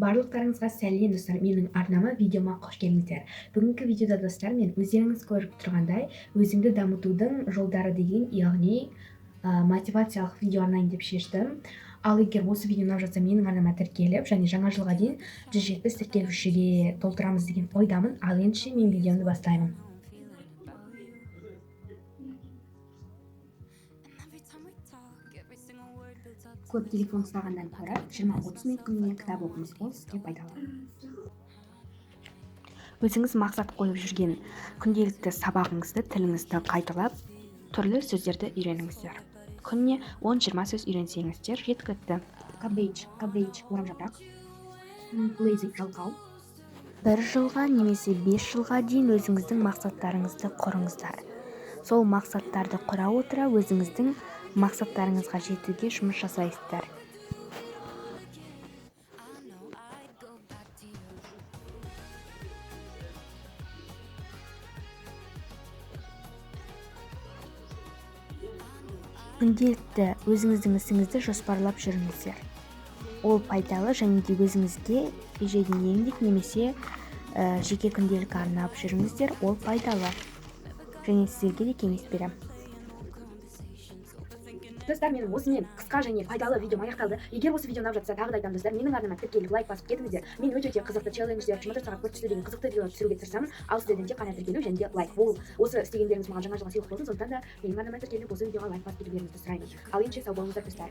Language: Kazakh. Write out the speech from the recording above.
Барлықтарыңызға сәлем достар, менің арнама видеома қош келдіңіздер. Бүгінгі видеода достар, мен өздеріңіз көріп тұрғандай өзімді дамытудың жолдары деген, яғни мотивациялық видео арнайын деп шештім. Ал егер осы видео ұнап жатса, менің арнама тіркеліп, және жаңа жылға дейін 170 тіркелушіге толтырамыз деген ойдамын. Ал ендеше мен видеомды бастаймын. Көп телефон ұстағаннан гөрі 20-30 минут күніне кітап оқыңыз, ол сізге пайдалы. Өзіңіз мақсат қойып жүрген күнделікті сабағыңызды, тіліңізді қайталап, түрлі сөздерді үйреніңіздер. Күніне 10-20 сөз үйренсеңіздер жеткілікті. Cabbage, орамжапырақ. Lazy, жалқау. 1 жылға немесе 5 жылға дейін өзіңіздің мақсаттарыңызды құрыңыздар. Сол мақсаттарды құра отыра өзіңіздің мақсаттарыңызға жетуге жұмыс жасайсыздар. Күнделікті өзіңіздің ісіңізді жоспарлап жүріңіздер. Ол пайдалы және де өзіңізге ежедневник немесе жеке күнделік арнап жүріңіздер. Ол пайдалы. Және сіздерге де кеңес беремін. Достар, менің осымен қысқа және пайдалы видеом аяқталды. Егер осы видео ұнап жатса, тағы да айтамын достар, менің арнама тіркеліп лайк басып кетіңіздер. Мен өте қызықты челлендждер, 24 сағат көрсетілу деген қызықты видеолар түсіруге тырысамын. Ал сіздерден тек қана тіркелу және де лайк. Ол осы істегендеріңіз маған жаңа жылға сыйлық болсын. Сондықтан да менің арнама тіркеліп осы видеоға лайк басып кетулеріңізді сұраймын. Ал ендеше сау болыңыздар достар.